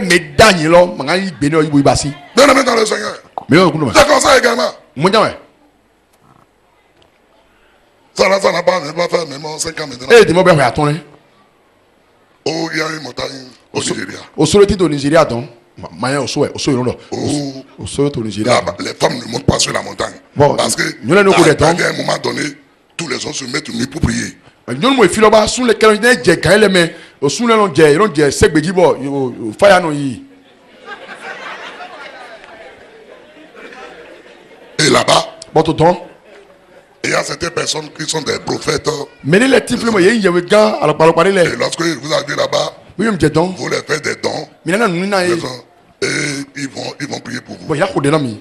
médaille là, mangai bénéo y basi. Bien aimé dans le Seigneur. Mais on connaît. C'est comme ça également. Mon dieu. Ça n'a pas fait même 5 ans maintenant. Eh, dis-moi bien, attends. Oh, il y a une montagne au Nigeria. Au soloti au Nigeria, donc. Maya au souhait, au souhait, au souhait au Nigeria. Les femmes ne montent pas sur la montagne. Bon, parce que nous l'avons connaît. à un moment donné, tous les gens se mettent nus pour prier. Nous nous filons bas sous lesquels on est j'ai quand mais au sous les longs j'ai c'est bédi bon fire no yi. Et là-bas, Bon tout temps. il y a certaines personnes qui sont des prophètes. Mais les types le moyen il y a gars alors parler Et lorsque vous arrivez là-bas, oui on me donc. vous leur faites des dons. Mais là nous na Et ils vont prier pour vous. bon il y a quoi dedans mi.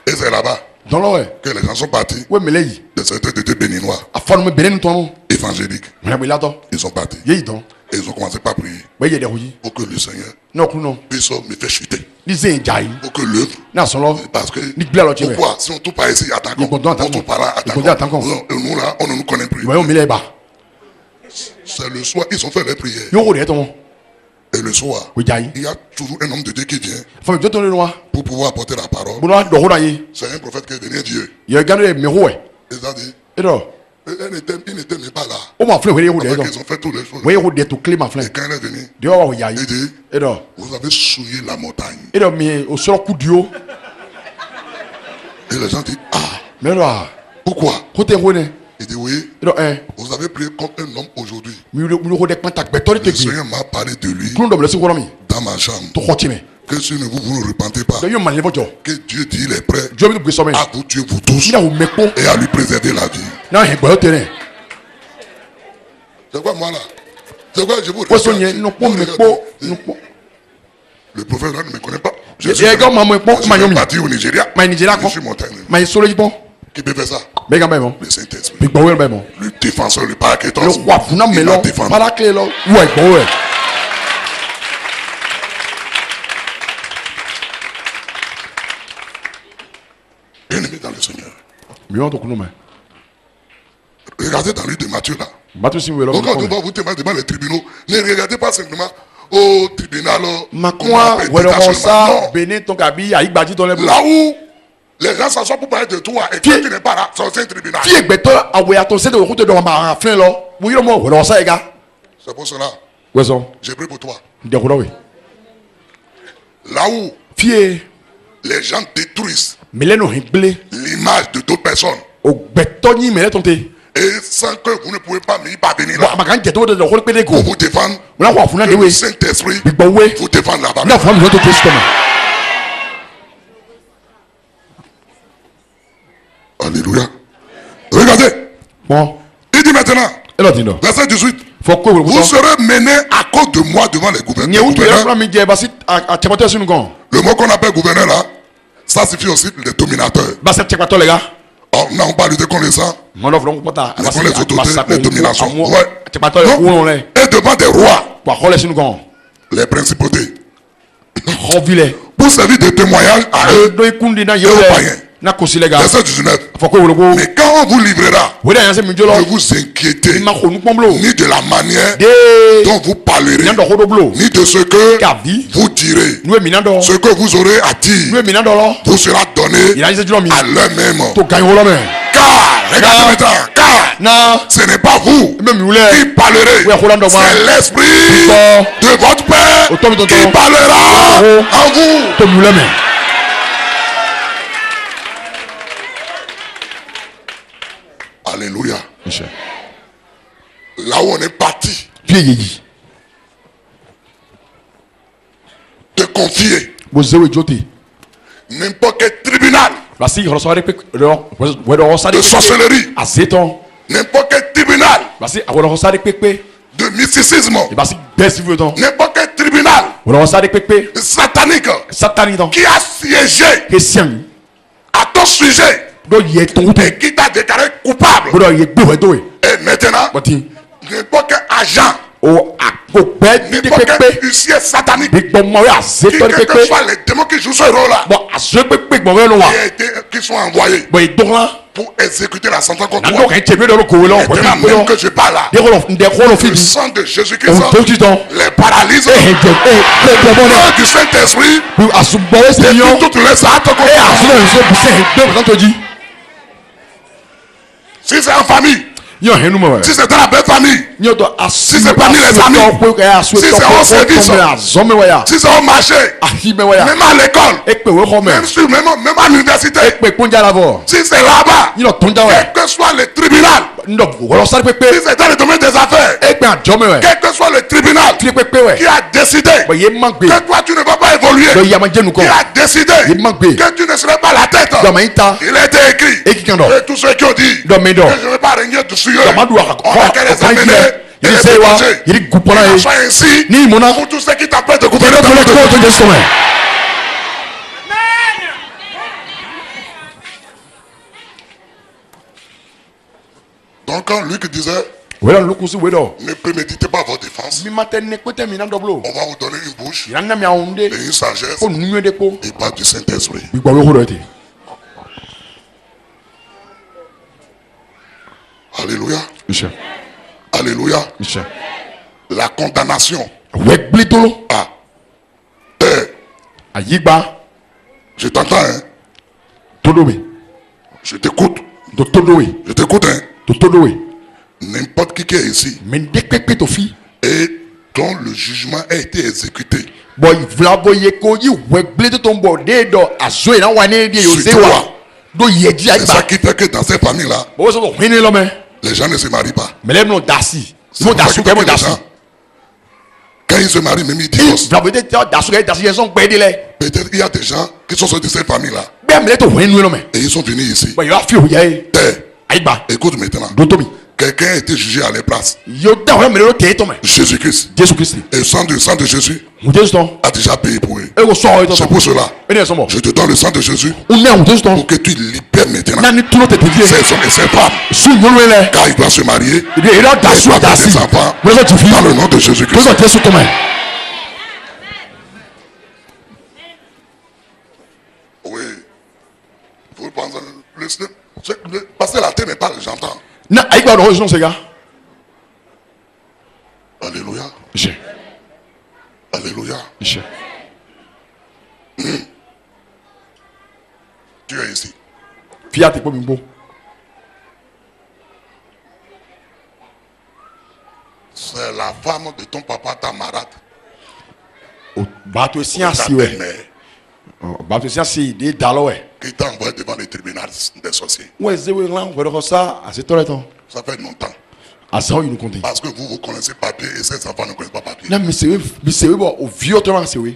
Et c'est là-bas Dans là ouais. que les gens sont partis. Ouais mais là yi. De certains de béninois, A faire nous bénin ton. évangéliques. Mais là là Ils sont partis. Yi donc. Et ils ont commencé par prier Ouais il y a des rouilles. pour que le Seigneur Non non. puisse me faire chuter. Lisez jai. Pour que l'œuvre. Na son là. Parce que Ni bla là tu. pourquoi si on tout pas ici, attaquons. Ils continuent à On tout pas là, Ils continuent à attaquons. attaquer. Nous là, on ne nous connaît plus. Ouais on met les bas. C'est le soir, ils ont fait les prières. Yo ko de ton. Et le soir, Oui jai. il y a toujours un homme de Dieu qui vient Faut me donner le noir. pour pouvoir apporter la parole. Bon là do ho yi. C'est un prophète qui est venu Dieu. Il y a gagné mais ouais. Il a dit, Et là. il n'était même pas là. O ma fleur oui Parce donc. qu'ils ont fait toutes les choses. Oui o de tout clé ma fleur. Et quand il est venu, Dieu wa ya yi. il dit, Et là. vous avez souillé la montagne. Et là mais au sort coup dio. Et les gens disent, ah, Mais là. pourquoi? Côté rone. Il dit, oui, Et là vous avez prié comme un homme aujourd'hui. mi le de contact betori te Le bi. Seigneur m'a parlé de lui Kun do blessé ko mi. dans ma chambre. To khotime. Que si vous ne repentez pas, Do yo man le bojo. que Dieu dit il est prêt Dieu me bu so me. à vous tuer vous tous Ila o mepo. et à lui préserver la vie. Na he gbo tere. C'est quoi moi là? C'est quoi je vous Ko so yen no po mepo. No po. Le prophète là ne me connaît pas. Je suis parti au Nigeria. Ma Nigeria Je ko. suis montagne. Ma solo bon. Qui peut faire ça? Be ga bon. Le Saint-Esprit. Big Bowl be bon. Le défenseur, le paraquetos. Le roi funa Il melo. m'a défendu. Para clé lo. Ouais bon ouais. Bien aimé dans le Seigneur. Mi on to kuno me. Regardez dans le livre de Matthieu là. Batu si we lo. Donc quand on va vous témoigner devant les tribunaux, ne regardez pas simplement au tribunal. Makwa wero ça benin ton kabi ayi gbaji ton le. Là où les gens s'assoient pour parler de toi et toi tu n'es pas là, c'est aussi un tribunal. Fi egbeto awe ato se de route do ma fin lo. Wo yo mo wero ça ega. C'est pour cela, Ouais son. j'ai pris pour toi. De ko we. Là où Fi les gens détruisent meleno hible. l'image de d'autres personnes O gbeto ni mele ton te. et sans que vous ne pouvez pas me parvenir Bon là amakan je to de ko pe de ko. pour vous défendre, Wona ko funa que de le we. Saint-Esprit Big Bowl. vous défendre là-bas. Na fam yo to Christ ma. Alléluia. Regardez, Bon. il dit maintenant, Et là dino. verset 18, Faut ko wo vous serez menés à cause de moi devant les Nye ou tu es gouverneurs. là mi je basi a chapato sunu gon. Le mot qu'on appelle gouverneur là, ça signifie aussi les dominateurs. Basi chapato les gars. Or, on n'a pas lutté contre les sangs, Mon offre donc pota. mais contre les autorités, les dominations. Ouais. Chapato le Non. ou le. Et devant des rois, Kwa khole sunu gon. les principautés, Rovile. pour servir de témoignage à eux, Do ikundi na yo. Et aux païens. Na kosi les gars. verset 19. Faut ko wo go. Mais quand on vous livrera, Weda yanse mi jolo. ne vous inquiétez Ma ko nu pomblo. ni de la manière De. dont vous parlerez, Nyando ho do blo. ni de ce que Kavi. vous direz. Nu e minando. Ce que vous aurez à dire Nu e minando lo. vous sera donné Il a dit jolo mi. à l'heure même. To gagne lo me. Car, regardez maintenant, car Na. ce n'est pas vous Me mi ule. qui parlerez, Ouais, Rolando, moi. c'est l'esprit Bon. de votre Père Autant, autant, qui autant. parlera Oh. en vous. To mi ule me. Alléluia. Michel. Là où on est parti, Pied yi. te confier Bo zewe jote. n'importe quel tribunal Basi rosare pe wedo rosare de sorcellerie, azeton. n'importe quel tribunal Basi awolo rosare pepe. de mysticisme, E basi besi vedo. n'importe quel tribunal Wolo rosare pepe. satanique Satani don. qui a siégé Christian. à ton sujet Do ye ton te. et qui t'a déclaré coupable. Bodo ye gbo wedo e. Et maintenant, Bati. n'importe quel agent o akpọgbẹ dídí N'importe pépé quel huissier satanique, gbígbọmọ wẹ azétọni quel que pépé soit les démons qui jouent ce rôle-là, bọ azé pépé gbọmọ lọ wa qui sont envoyés bọ ìdọ́gba pour exécuter la sentence contre nandọ toi. kẹ́ tẹ̀mí dọ̀ kòwé lọ wọ́n Maintenant mi même gbọ́ que je parle là, ndẹ́kọ́ lọ fi le di sang de Jésus-Christ ohun tó ti tán les paralyse. ẹ jẹ ẹ gbọmọ Le náà nom du Saint-Esprit, asùnbọ̀wé sí depuis yọ toutes les actes contre ẹ toi. àsùnbọ̀ yìí sọ bisẹ́ ẹ gbé bàtà tó jí Si c'est en famille, yọ hẹnu mọ̀ si wẹ̀ c'est dans la belle famille, yọ tọ Si c'est parmi les amis, si c'est au service, azɔmɛ wẹ̀ ya si c'est au marché, ahimɛ wẹ̀ ya même à l'école, ekpe wẹ̀ xɔ même mɛ sur, même à l'université, ekpe kpɔnja la fɔ si c'est là-bas, yɔ tɔnja wẹ̀ quel que soit le tribunal, ndɔ wɔlɔsari si pépé c'est dans le domaine des affaires, ekpe adzɔmɛ wẹ̀ quel que soit le tribunal tiri pépé qui wẹ̀ a décidé bɔn ye ma gbe que toi tu ne vas pas évoluer, dɔ yama jɛnu qui kɔ a décidé Il manque bien. que tu ne serais pas la tête, dɔmɛ yi ta il a été écrit. eki kan dɔ Et tous ceux qui ont dit dɔ mi que dɔ je ne vais pas régner dessus eux, dɔmɛ du a on va qu'à les ɔkan amener yɛ et yiri les se wa déposer. yiri gupɔla Il en ye soit ainsi ni mun na pour tous ceux qui t'appellent de tɛnɛ gouverner tó lɛ dans tó le tó jɛ sɔmɛ Donc quand Luc disait wɛrɛ lukusi wɛ dɔ ne préméditez pas votre défense, mi ma tɛ ne ko tɛ mi na dɔ bolo on va vous donner une bouche yira nami ahun de et une sagesse ko nunu ye de ko et pas du Saint-Esprit. gbígbɔ wɛ ko dɔ ye ten Alléluia. iṣɛ Alléluia. iṣɛ La condamnation wɛ gbili tolo à terre. ayigba Je t'entends, hein. todowe Je t'écoute. to todowe Je t'écoute, hein. to todowe N'importe qui est ici mɛ n de pépé to fi et dont le jugement a été exécuté bɔn ìfilabɔ ye ko yi wɛ gbili tó ń bɔ de dɔ azo yi na wa ne de yóò se wa do yɛ di c'est ça ayigba qui fait que dans ces familles-là, o sɔ ko hinɛ lɔ mɛ les gens ne se marient pas. mɛlɛ mi n'o dasi C'est mo pour ça dasu que kɛ mo les dasi gens, quand ils se marient, même ils divorcent. filabɔ te tɛ dasu kɛ dasi yɛ sɔn gbɛ de lɛ Peut-être il y a des gens qui sont sortis de ces familles-là bɛɛ mɛlɛ to hinɛ lɔ mɛ et ils sont venus ici. bɔn yóò fi o yɛ ye Terre. ayigba Écoute maintenant. do tobi Quelqu'un a été jugé à leur place. yóò da wɛrɛ mɛlɛ o tɛ tɔ mɛ Jésus-Christ. Jésus Christ Et le sang de Jésus mun Jésus tɔn a déjà payé pour eux. e ko sɔn o ye C'est tɔ pour cela. e ne yɛ sɔn bɔ Je te donne le sang de Jésus o ne mun Jésus tɔn pour que tu libères maintenant n'a ni tulo tɛ tɛ ces fiye hommes et ces femmes. su ɲɔlu ye lɛ Car ils doivent se marier i yɛrɛ dasu et dasi des enfants mo sɔn ti fi dans le nom de mo Jésus-Christ. sɔn Jésus tɔn mɛ Oui. Vous pensez, parce que la terre n'est pas, j'entends. na ayigba dɔ o sɔn sɛga Alléluia. iṣɛ Alléluia. iṣɛ Tu es ici. fi a ti kpɔ mi gbɔ C'est la femme de ton papa, ta marade. o b'a to siyan Ta si wɛ belle-mère, o b'a to siyan si de da lɔ wɛ qui t'a envoyé devant le tribunal des sorciers. wɛ zewe ŋlan wɛrɛ kɔ sa a se tɔlɛ tɔn Ça fait longtemps. a san yi nu kɔnte Parce que vous connaissez papier et ces enfants ne connaissent pas papier. na mi sewe bɔ o vieux tɔrɔ ma sewe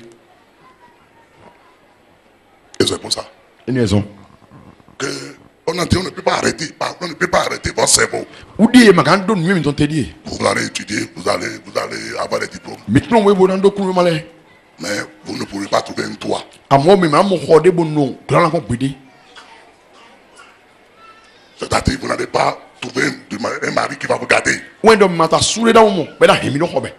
Et c'est pour ça e ni yɛ sɔn que on a dit on ne peut pas arrêter. On ne peut pas arrêter votre cerveau. o de ye ma kan do nu mi tɔn tɛ di ye Vous allez étudier, vous allez avoir des diplômes. mi tɔn wo ebo na do kun ma lɛ Mais vous ne pourrez pas trouver un toit. a mɔ mi ma mo xɔ de bo no kilala kɔ gbede C'est-à-dire vous n'allez pas trouver un mari qui va vous garder. wɛn dɔ ma ta sure da mo bɛ na hɛmi no xɔ bɛ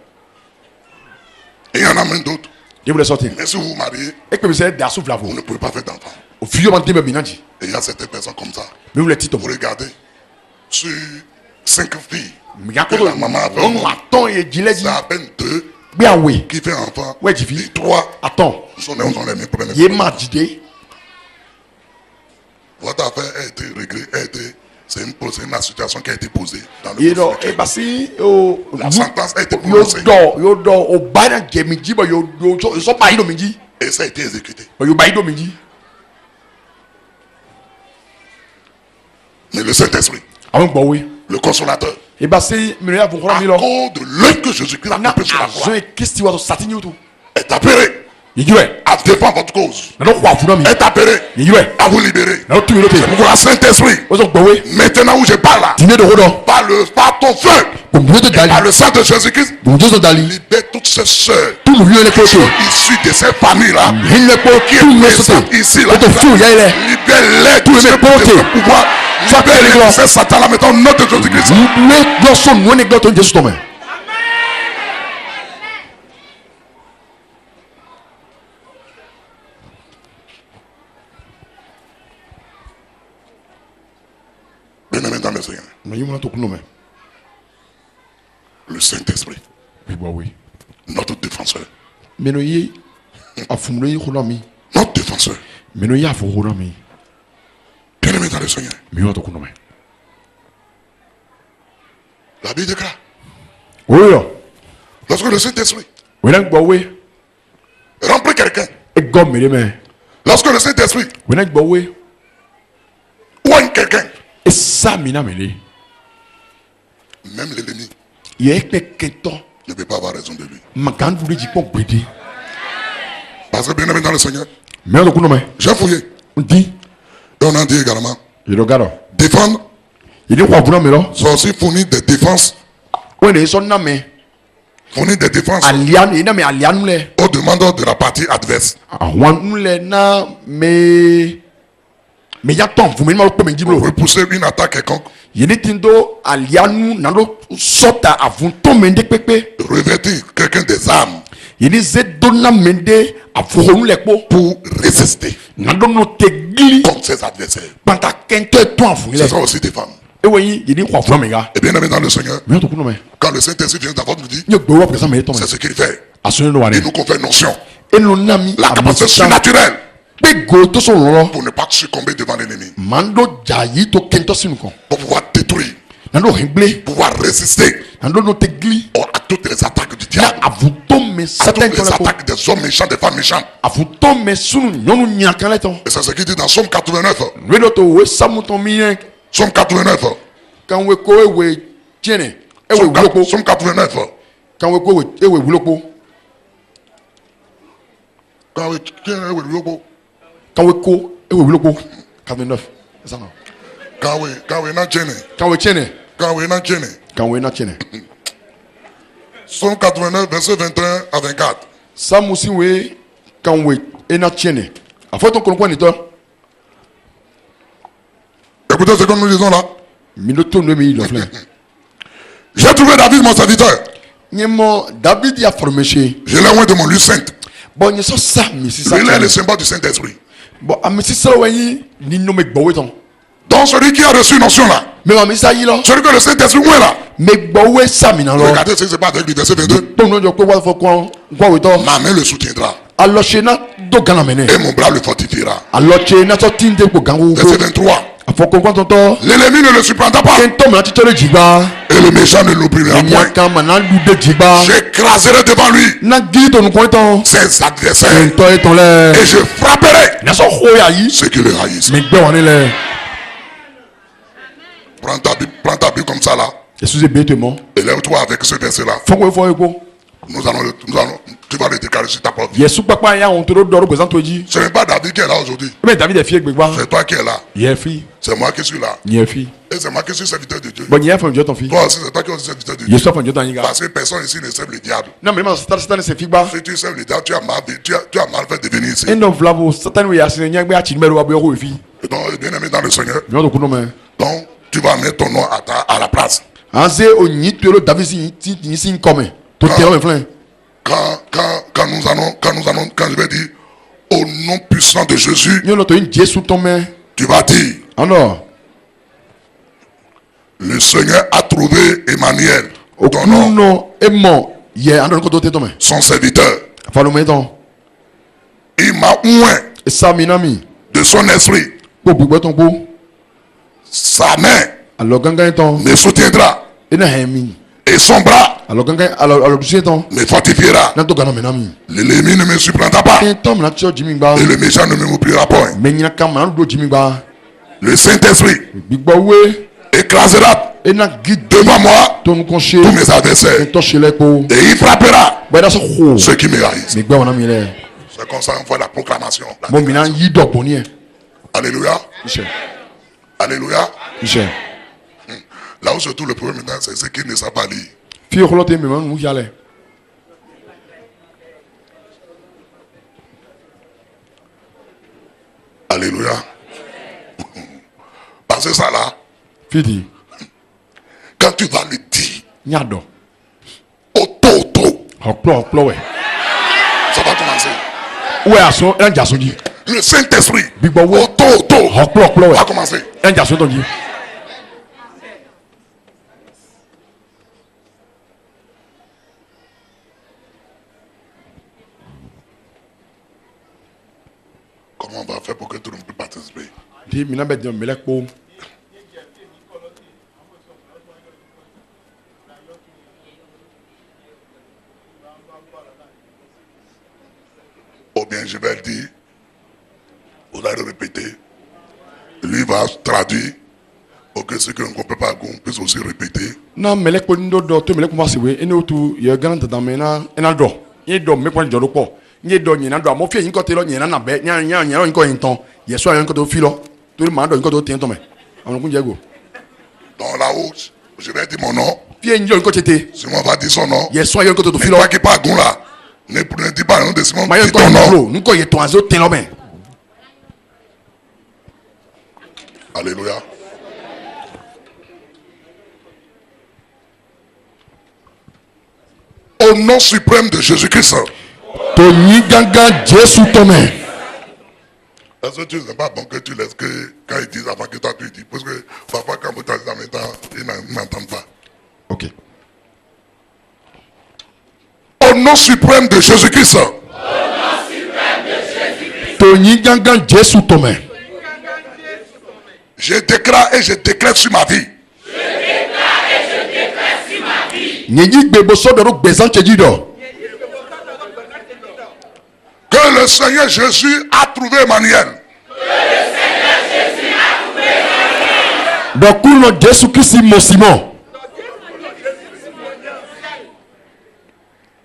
Et il y en a même d'autres. e bɛ sɔti Mais si vous vous mariez, e kpɛ mi sɛ dasu fila vous fo ne pouvez pas faire d'enfant. o vieux ma den bɛ mina ji Et il y a certaines personnes comme ça. mi wulɛ ti tɔn Vous regardez sur 5 filles. mi ka Que koto la maman a fait ɔn ma tɔn ye jilɛ ji C'est à peine 2 gbé awe qui fait enfant. Ouais, j'ai vu. Et 3 a tɔn sont les mêmes problèmes. ye ma jide Votre affaire a été réglée, c'est une situation qui a été posée dans le ye dɔ procès. e basi o La sentence a été yo prononcée dɔ o ba na jɛ mi ji bɔ yo sɔ ba yi do mi ji et ça a été exécuté. yo ba yi do mi ji Mais le Saint-Esprit, àwọn gbɔ we le consolateur, e basi mi y'a fɔ kɔrɔ à mi lɔ cause de l'œuvre que Jésus-Christ a na coupé sur la croix, azɔn ye kristi wa sɔ sati ni o to est appelé yi wɛ à défendre votre cause, na n'o kɔ a funa mi est appelé yi wɛ à vous libérer. na o tu mi lo te C'est pourquoi le Saint-Esprit, o sɔ gbɔ we maintenant où je parle là, diinɛ dogo dɔ par ton feu, gbɔngbɔn tɛ et par dali le sang de Jésus-Christ, gbɔngbɔn tɛ dali libère toutes ces sœurs tu lu yɛlɛ k'o to issues de ces familles-là, hinɛ k'o qui tu est yɛ présente sɔsɔ ici, o là, to fi o yɛlɛ libère-les Tous les de ce pauvres. pouvoir, Sois libère-les pérégrant. de ces satans-là, maintenant, au nom de Jésus-Christ. ne dɔ sɔn nu ne dɔ to Jésus tɔmɛ Seigneur. Mais il m'a tout nommé. Le Saint-Esprit, Oui, bah oui. notre défenseur. Mais nous y a fumé Hulami. Notre défenseur. Mais nous y a fou Hulami. Bien-aimé dans le Seigneur. Mais il m'a tout nommé. La Bible déclare. Oui, là. Lorsque le Saint-Esprit Oui, là, bah oui. remplit quelqu'un. Et gomme, mais mais. Lorsque le Saint-Esprit Oui, là, bah oui. oigne quelqu'un. Et ça, mina mêlé. Même l'ennemi Il y a quelqu'un ne peut pas avoir raison de lui. ma grande voulait dire qu'on brûle. Parce que bien-aimé dans le Seigneur, Mais on a tout nommé. j'ai fouillé. On dit, Et on a dit également, il regarde. défendre, Il dit quoi pour nous, mais là? c'est aussi fournir des défenses. Oui, il est son nom, mais. Fournir des défenses Alian, il n'a mais Alian, nous les. aux demandeurs de la partie adverse. Ah, nous les, na, mais. Mais il y a tant, vous m'avez mal au premier Pour repousser une attaque quelconque, il est tindo alianu nando sota avunto mende pepe revêtir quelqu'un des armes il est zedona mende avonu lekpo pour résister nando no tegli contre ses adversaires. panta kento eto avunile C'est ça aussi défendre. e oui il est quoi funa mega Et bien aimé dans le Seigneur, mais to kuno me quand le Saint-Esprit vient d'abord nous dit, yo gbo wa pesa me to me c'est ce qu'il fait. asunu no Il wane nous confère notion, e no nami la capacité surnaturelle pe go to so lo pour ne pas succomber devant l'ennemi, mando jayi to kento sinu kon pour pouvoir détruire, nando himble pouvoir résister nando no tegli à toutes les attaques du na diable, avunto me à satan toutes les kon attaques des hommes méchants, des femmes méchantes. avunto me sunu nyonu nyaka le ton Et c'est ce qu'il dit dans Somme 89. Redo to we samu to mi yen Somme 89. kan we ko ewe tiene ewe wulokpo Somme 89. kan we ko ewe wulokpo Quand oui, tiens, oui, logo. kan we ko ewe wulokpo 89 c'est ça non Quand oui, non, tiens. kan we tiene Quand oui, non, tiens. kan we na tiene Somme 89, verset 21 à 24. samu si we kan we ena tiene afo ton kolon ni to Écoutez ce que nous disons là. minuto no mi lo fle J'ai trouvé David, mon serviteur. nyemo David ya formeche Je l'ai oint de mon lieu saint. bon nye so sa mi si sa Il est le symbole du Saint-Esprit. bon amisi sa wenyi ni no me gbowe ton Donc celui qui a reçu une notion là, me ma mi sa yi lo celui que le Saint-Esprit oint là, me gbowe sa mi na lo regardez ce qui se passe avec le verset 22. ton no jo ko wa fo kon gwa we to Ma main le soutiendra alɔtse na do gana mene et mon bras le fortifiera. alɔtse na sɔ tinte ko gango Verset ko 23. afɔkɔnkɔn tɔntɔ L'ennemi ne le surprendra pas kentɔ mina titɔ le dzigba et le méchant ne l'oubliera point. enyaka ma na lu de dzigba J'écraserai devant lui na gili tɔnu kɔn tɔn ses adversaires kentɔ etɔn lɛ et je frapperai nasɔ xoya yi ceux qui le haïssent. mi gbɛ wani lɛ Prends ta Bible comme ça là yesu be te mɔ et lève-toi avec ce verset là. fɔnkɔ efɔ eko Tu vas le déclarer sur ta propre vie. yesu kpakpa ya ohun tó dɔrɔ gbèsè tó jí Ce n'est pas David qui est là aujourd'hui. ebe david efi gbegba C'est toi qui es là. yɛ fi C'est moi qui suis là. yɛ fi Et c'est moi qui suis serviteur de Dieu. bɔn yɛ fɛn jɔ tɔn fi Toi aussi, c'est toi qui es aussi serviteur de Dieu. yesu afɛn jɔ tɔn yin ka Parce que personne ici ne sert le diable. na mɛ ma satan se fi gba Si tu sers le diable, tu as mal fait de venir ici. eno filabo satan wo yasi nyɛ gbɛ ati numero wa bɛ ko efi Et donc, bien aimé dans le Seigneur, mi wọn tó kunu mɛ. donc tu vas mettre ton nom à la place. an se onyi tuelo david si si nkɔmɛ to tɛ ɔmɛ filɛ Quand je vais dire au nom puissant de Jésus, nyɔnu to yin jesu tɔmɛ tu vas dire anɔ le Seigneur a trouvé Emmanuel, ton nom, okunɔ emɔ yɛ an dɔn ko to tɛ tɔmɛ son serviteur. falomɛ tɔn Il m'a oint esaminami de son esprit. kpo gbigbɛ tɔn kpo Sa main alɔ gangan tɔn me soutiendra ena hɛn mi et son bras alɔ gangan alɔ dusu tɔn me fortifiera. n'a to gana mɛ na mi L'ennemi ne me surprendra pas kɛn tɔn mina tiɔ jimi gba et le méchant ne m'oubliera point. mɛ ɲinan kan mana do jimi gba Le Saint-Esprit gbigbɔ we écrasera ena gidi devant moi tɔnu kɔn se tous mes adversaires kɛn tɔ se lɛ kpo et il frappera gbɛda sɔ xo ceux qui me haïssent. mi gbɛ wana mi lɛ C'est comme ça on voit la proclamation. mo mina yi dɔ bɔnni yɛ Alléluia. iṣɛ Alléluia. iṣɛ. Là où se trouve le problème maintenant, c'est ceux qui ne savent pas lire. Fiye xɔlɔ tɛ mɛmɛ nu yalɛ Alléluia. Parce que ça là, fidi quand tu vas le dire, n y'a dɔn auto, ɔkplɔ wɛ ça va commencer. wɛ a sɔn ɛn jaso ji Le Saint-Esprit, Big Boy. auto, ɔkplɔ va wɛ commencer. ɛn jaso tɔn ji Comment on va faire pour que tout le monde puisse participer? Di mina bɛ jɛn mɛlɛ kpo. Ou bien je vais le dire, vous allez le répéter. Lui va traduire pour que ceux qui ne comprennent pas puissent aussi répéter. Na mɛlɛ kpo ndo dɔ to mɛlɛ kpo ma se we ene o tu yɛ gana tata mɛ ena dɔ. Nye dɔ mɛ kpɔn jɔ do kpɔ. Nye dɔ nyina dɔ amɔ fie yin kɔ te lɔ nyina na bɛ nya yin kɔ yin tɔn. Yɛ sɔ yin kɔ to fi lɔ. Tori maa dɔ yin kɔ to tiɲɛ tɔ mɛ. Àwọn kun jɛ go. Dans là-haut, je vais dire mon nom. Fie yin jɔ yin kɔ tete. Simon va dire son nom. Yɛ sɔ yin kɔ to fi Mais lɔ. toi qui parles gon là, ne dis pas le nom de Simon, Ma yɛ dis kɔ ton yin nom. kɔ nu kɔ yɛ tɔn azo tɛ lɔ mɛ. Alléluia. Au nom suprême de Jésus-Christ. To nyi gangan Jesu tɔmɛ. Est-ce que tu n'est pas bon que tu laisses que quand ils disent avant que toi tu dis? Parce que parfois quand vous t'en dites en même temps, ils n'entendent pas. Ok. Au nom suprême de Jésus-Christ. To nyi gangan Jesu tɔmɛ. Je déclare et je déclare sur ma vie. Nyi gbeboso dɔ do gbezan tsedzi dɔ. Que le Seigneur Jésus a trouvé Emmanuel. Dɔ kunɔ Jesu kisi mɔ Simon.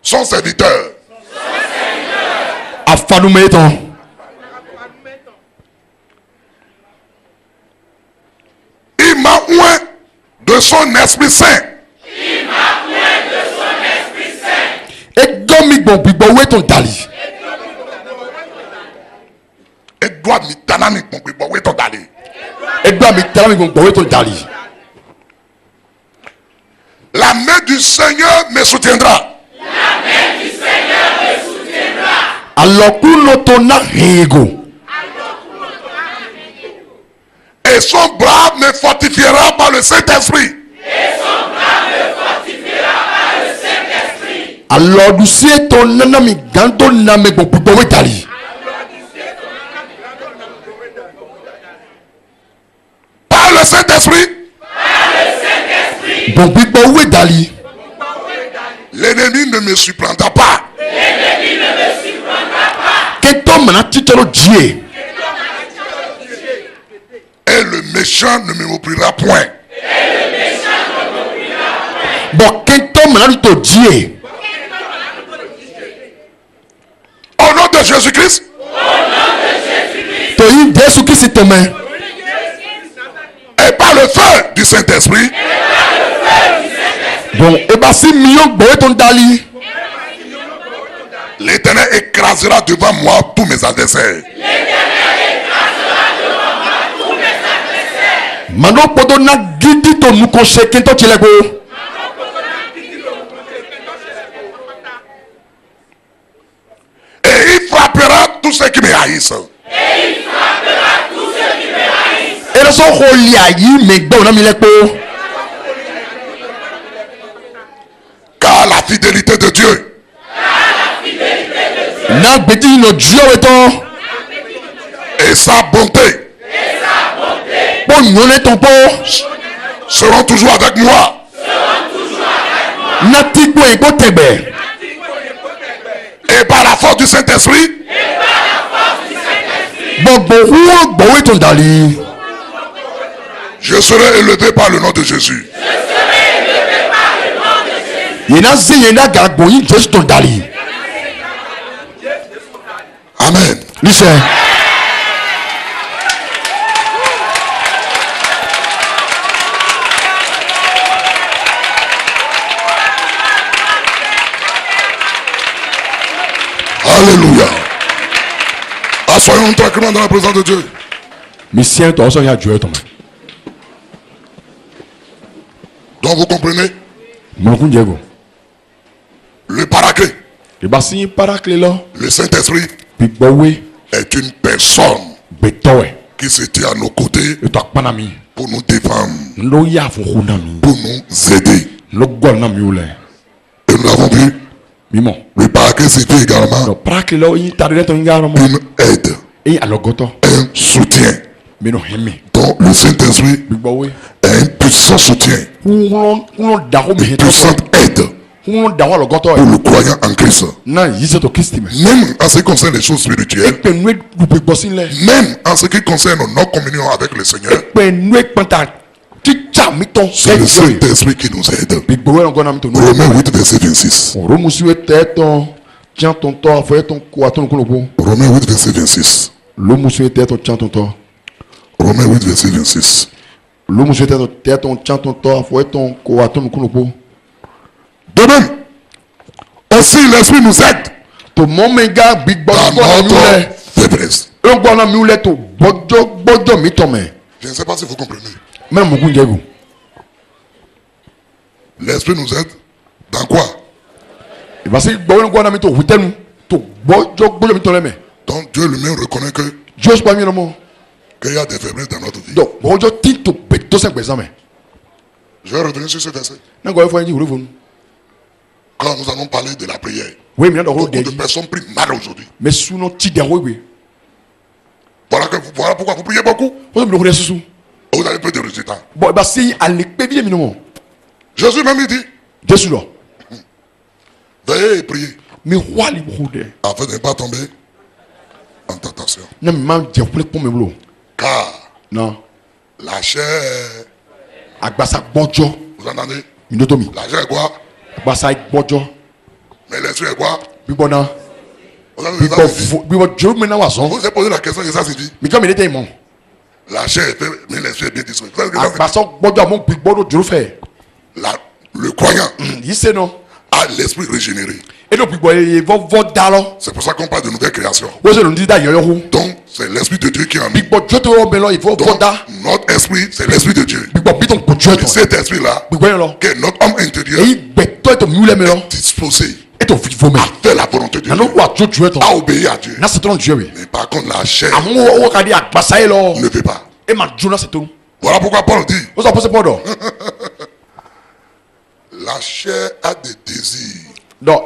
Son serviteur. Afanume tɔn. Il m'a oint de son Esprit Saint. Egɔ mi gbɔn gbigbɔ we tɔn dali. Et doit mi tanani bon oui ton dali. Egɔ mi tala mi gbɔn we tɔn dali. La main du Seigneur me soutiendra. Alɔkunɔ to na hego. Et son bras me fortifiera par le Saint-Esprit. Alɔdusie to nana mi gan to na mi gbɔn gbigbɔ we dali. Par le Saint-Esprit. Gbɔn gbigbɔ we dali. L'ennemi ne me surprendra pas. Kentɔ mana titɛ do die. Et le méchant ne me méprisera point. Bɔn kentɔ mana do to die. Au nom de Jésus-Christ. To yi Jesu kisi tɔmɛ. Et par le feu du Saint-Esprit. Bon ebasi miyo gbɔ we tɔn dali. L'Éternel écrasera devant moi tous mes adversaires. Mano kpoto na gidi to nuko se kentɔ tsi lɛ ko. Et il frappera tous ceux qui me haïssent. Eresɔ xɔ lia yi me gbɛ o na mi lɛ ko. Car la fidélité de Dieu Na gbedi yi nɔ diɔ we tɔn. et sa bonté Kpɔ nyɔnɛ tɔn kpɔ. seront toujours avec moi. Na ti kpɔ yi kpɔ tɛgbɛ. Et par la force du Saint-Esprit, Gbɔgbɔ huwɔ gbɔ we tɔn dali. je serai élevé par le nom de Jésus. Yina se yɛn na ga gbɔ yi Jesu tɔn dali. Amen. Lisɛ. Alléluia. Assoyons tranquillement dans la présence de Dieu. Misiyɛn tɔ sɔn ya jɔ tɔmɛ. Donc vous comprenez, Mɔkun jɛ ko. le paraclet, Ebasi parakile lɔ. le Saint-Esprit Gbigbɔ we est une personne gbetɔwɛ. qui se tient à nos côtés Eto akpana mi. pour nous défendre, Nlo ya afɔko na mi. pour nous aider. Nlo gɔl na mi o lɛ. Et nous l'avons vu, Mimɔ. le paraclet signifie également Dɔ parakile lɔ yi tari lɛ tɔn yi ya rɔ mɔ. une aide. et alors goto un soutien. mais non hemi Donc le Saint-Esprit bigbo we est un puissant soutien, on dawo me une puissante aide on dawo alors goto pour le croyant en Christ. na yiseto Christ me Même en ce qui concerne les choses spirituelles, pe nwe du bigbo sin le même en ce qui concerne notre communion avec le Seigneur, pe nwe panta ticha mi ton c'est le Saint-Esprit qui nous aide. bigbo we ngona mi to no Romains 8, verset 26. romusu teton tiens ton to afo ton ko aton ko lobo Romains 8, verset 26. lomusu teton tiens ton to Romains 8, verset 26. lomusu teton tiens ton to afo ton ko aton ko lobo De même, aussi l'Esprit nous aide to mo me ga bigbo dans ko na mi notre le faiblesse. o gbo na mi le to bojo mi to me Je ne sais pas si vous comprenez. me mo kun jego L'Esprit nous aide dans quoi? ibasi gbo na mi to hutenu to bojo mi to le me Donc Dieu lui-même reconnaît que just pa mi no mo qu'il y a des faiblesses dans notre vie. donc bojo ti to be to se gbe me Je vais revenir sur ce verset. na go fo yin wuro fun Quand nous allons parler de la prière, we mi na do ho beaucoup de de personnes prient mal aujourd'hui. mais suno ti de we Voilà pourquoi vous priez beaucoup. o mi lo re susu Vous avez peu de résultats. bon ibasi ale pe bi mi no mo Jésus même il dit, Jésus lo veillez et priez mi wali bo de afin de ne pas tomber en tentation. na mi ma je ple pon mi blo Car na la chair, agbasa gbojo vous entendez? mi do to mi La chair est quoi? agbasa gbojo Mais l'esprit est quoi? bigbo na Vous avez bigbo bigbo jo me na wa so Vous avez posé la question et ça c'est dit. mi ka mi de te mo La chair est faible, mais l'esprit est bien disposé. Vous savez que ça, c'est agbasa gbojo mo bigbo do juru fe dit. Le croyant yi se no a l'esprit régénéré. e do bigbo e vo da lo C'est pour ça qu'on parle de nouvelle création. wo se lo ndi da yo yo hu Donc, c'est l'esprit de Dieu qui est en nous. bigbo jo to o me lo e vo Donc, da notre esprit, c'est l'esprit de Dieu. bigbo bi ton ko jo Et to cet esprit-là, bigbo yen lo qui est notre homme intérieur, e gbe to mi le me lo disposé e to vivo me à faire la volonté de na Dieu, no wa jo jo to à obéir à Dieu. na se to jo we Mais par contre, la chair amu o ka di agbasa e lo ne veut pas. e ma jo na se to Voilà pourquoi Paul dit, o so po se podo la chair a des désirs donc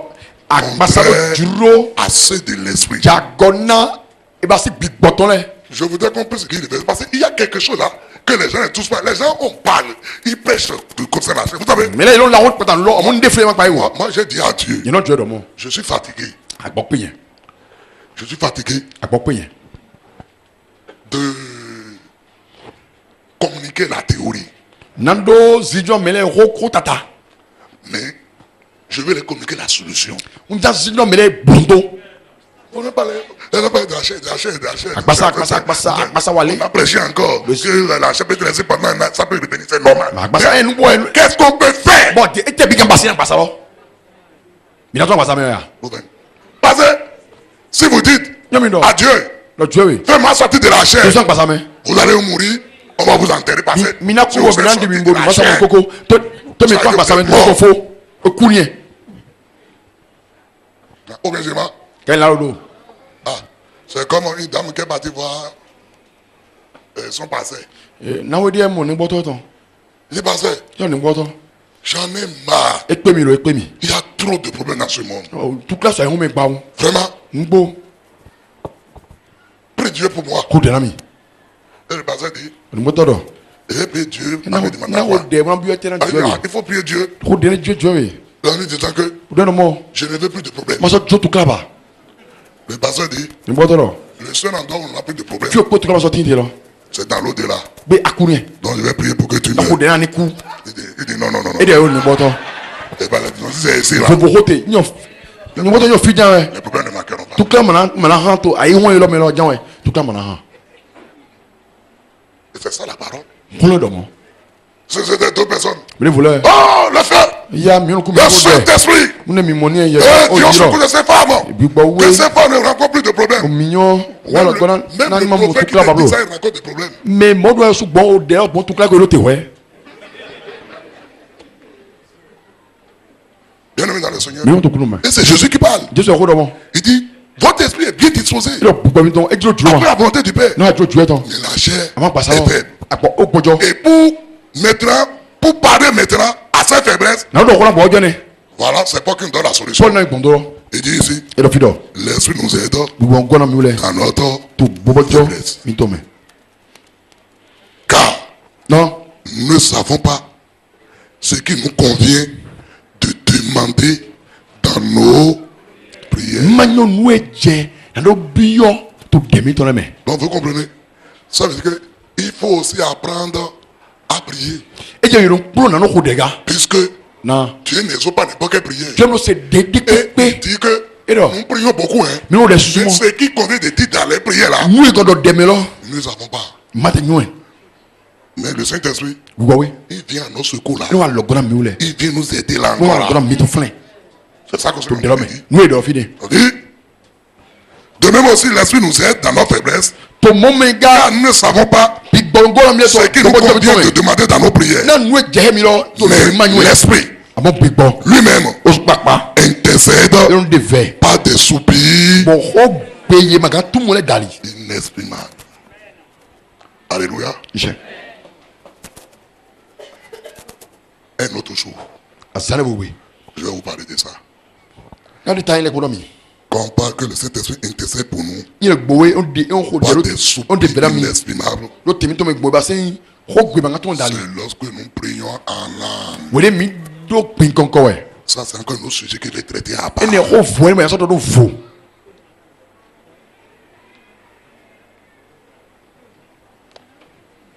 agbasa do juro assez de l'esprit. jagona e ba si bigbo ton le Je voudrais qu'on puisse écrire le verset, parce qu'il y a quelque chose là que les gens ne touchent pas. Les gens, on parle, ils prêchent de concernant la chair. Vous savez, mais là ils la honte patan lo amu nde fle ma pa iwo moi j'ai dit à Dieu, you know jo do mo je suis fatigué. agbo pe yen Je suis fatigué agbo pe yen de communiquer la théorie. nando zijo mele ho tata Mais je vais les communiquer la solution. unja zijo mele bundo On n'a pas de la chair, de la chair, de la chair. Agbasa wale. On a prêché encore que la chair peut être laissée pendant un an, ça peut revenir, c'est normal. agbasa enu bo enu Qu'est-ce qu'on peut faire? bon e te bi kan basi agbasa lo mi na to agbasa me ya Parce que si vous dites Yomi do à Dieu, lo jo we fais-moi sortir de la chair, so agbasa me vous allez mourir, on va vous enterrer. Parce que mi na si ku vous o mi êtes na ndi sorti mi de ngo la ma sa chair, koko to mi to agbasa me to fo o kunye objectivement, ken la do c'est comme une dame qui est partie voir son passé. na we die mo ni gbo to ton Il est passé, yo ni gbo to j'en ai marre. e pe mi lo e pe mi Il y a trop de problèmes dans ce monde. tout classe e hu me gba won Vraiment, ngbo prie Dieu pour moi. ko de na mi Et le passé dit, ni gbo to do et puis Dieu na m'avait demandé na quoi? o de mo bi o te na Ah, jo we il faut prier Dieu. ko de na jo we En lui disant que o de no mo je ne veux plus de problème. mo so jo tout claba Le pasteur dit, ni gbo to do le seul endroit où on n'a plus de problème, fi o ko tout claba so tin de lo c'est dans l'au-delà. be akunye Donc je vais prier pour que tu na ko meurs. de na ni ku Il dit non, non, non, non. e de o ni gbo to Et ben, non, si c'est ici là, fo hote nyo ni gbo to yo fi jan we les problèmes ne manqueront pas. tout claba mana han to ayi won lo me lo jan we tout claba mana han Et c'est ça la parole. ko lo do mo C'était deux personnes. me voulait Oh, le feu! ya mi ku mi Le ko de Saint-Esprit! mu ne mi mo ni ye Et o Dieu jiro secoue de ces femmes. bi gbo Que we ces femmes ne rencontrent plus de o problèmes. mignon wala ko na Même na ni le ma mo prophète tout qui claba te dit blo ça, il rencontre des problèmes. mais mo do su bon o de o bon tout claba ko lo te we Bien aimé dans le Seigneur. mi o to kunu ma Et c'est Jésus qui parle. Jésus ko do mo Il dit, votre esprit est bien disposé. lo gbo mi ton e jiro jiro Après ma la volonté du Père. na jiro jiro ton Mais la chair ama pasa est lo faible. apo o gbojo Et pour parler maintenant à sa faiblesse, na do ko na bo ojo ni voilà, c'est pas qu'il nous donne la solution. Paul na igbondo Il dit ici, e do fi do l'esprit nous aide gbogbo ngona mi ule à notre to bo bobojo faiblesse. mi to me Car non nous ne savons pas ce qui nous convient de demander dans nos prières. manyo nue je na do biyo to demi to me Donc vous comprenez? Ça veut dire qu'il faut aussi apprendre à prier. e je yoro pro na no ko dega Puisque na Dieu ne pas n'importe quelle prière. je no se de Et il pe dit que Et donc? nous prions beaucoup. Hein. mi no de Mais sumo ce qui convient de dire dans les prières là, nue ko do demi lo nous ne savons pas. mate nue Mais le Saint-Esprit, gugo we il vient à nos secours là. no wa logona mi ule Il vient nous aider là no wa encore logona là. mi to flen C'est ça qu'on se to de lo me dit. nue do fide On dit, de même aussi l'Esprit nous aide dans nos faiblesses. to momega Car nous ne savons pas bi gbongo mi to ce qui nous convient de demander dans nos prières. na nue je mi lo to Mais le manyo l'Esprit amo bi gbo lui-même o papa intercède e no de ve par des soupirs bon ho gbeye maga tumo le dali inexprimables. Alléluia. ise Un autre jour, asale bo we je vais vous parler de ça. na de tan le ko do mi Quand on parle que le Saint-Esprit intercède pour nous ile gbowe on de on ho par de des on de soupirs vera mi inexprimables, lo temi to me gbo ba sen ho gbe maga to dali c'est lorsque nous prions en langue. wele mi do pin konko we Ça, c'est encore un autre sujet que je vais traiter à part. ene ho vo me so to do vo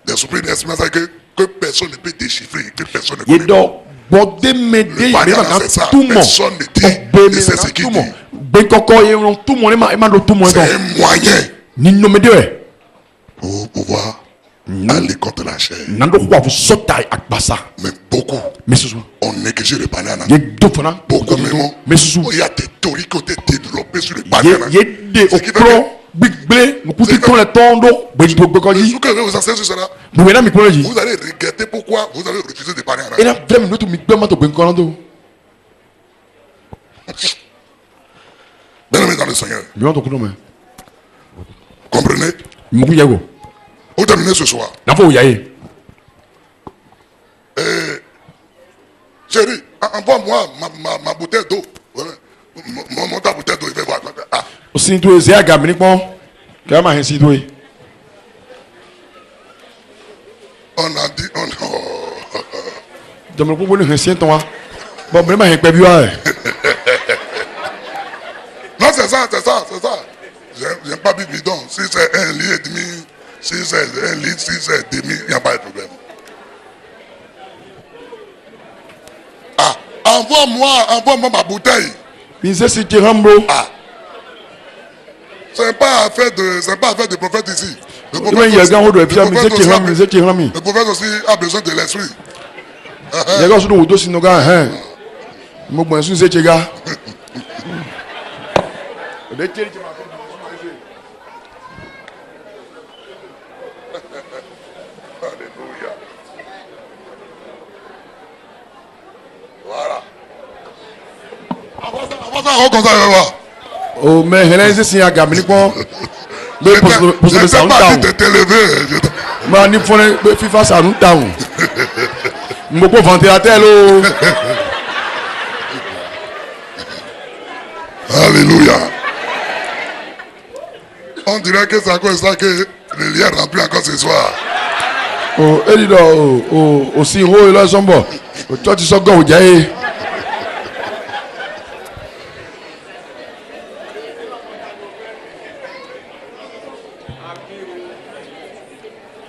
Des soupirs inexprimables, c'est que personne ne peut déchiffrer, que personne ne ye connaît. do bode me de me Pagana, maga c'est ça. tumo Personne ne dit, be ne me sait ce maga qu'il tumo dit. be konko ye no tumo e ma do tumo C'est to un moyen ni no me de we pour pouvoir aller contre la chair. nando kwa fu sota akbasa Mais beaucoup mesusu ont négligé le banana. ye do fana Beaucoup même. mesusu Il y a des théories qui ont été développées sur le ye banana. ye de Ce qui fait okro gbigble nukuti ton le tondo be do ko que ji ce que je vais vous enseigner sur cela, bu na mi ko ji vous allez regretter pourquoi vous avez refusé de parler en e arabe. na vrem no to mi gbe ma to be nkan do Bien aimé dans le Seigneur. mi won to kuno me Comprenez? mu ku yego Vous terminez ce soir. na fo ya ye Chérie, envoie-moi ma bouteille d'eau. Voilà. Ta bouteille d'eau, il va voir. Ah, o sin to e se aga mi ni pon ka ma hen si to e on a dit, oh. jamo ko bo ni hen si ton wa bo mi ma hen pe bi wa e Non, c'est ça, c'est ça, c'est ça. J'aime pas bidon. Si c'est 1 litre et demi, si c'est 1 litre, si c'est demi, il n'y a pas de problème. Ah, envoie-moi ma bouteille. mi se si ti rambo Ah. C'est pas affaire de prophète ici. Le o me ye gan ho do e fi mi se ti ram mi le prophète aussi a besoin de l'esprit. ye ga so do wo do sinu ga hen mo gbon su se che ga o de che che ma Alléluia. Voilà. Avant ça, on comme ça, on va voir. o me hele se si aga mi ni pon be po so be sa un pas dit down de t'élever. ma ni fone be fifa sa un down mo ko ventilateur lo Alléluia. On dirait que c'est à cause de ça que le lien est rempli encore ce soir. o eri do o si ho lo so nbo o church so go o jaye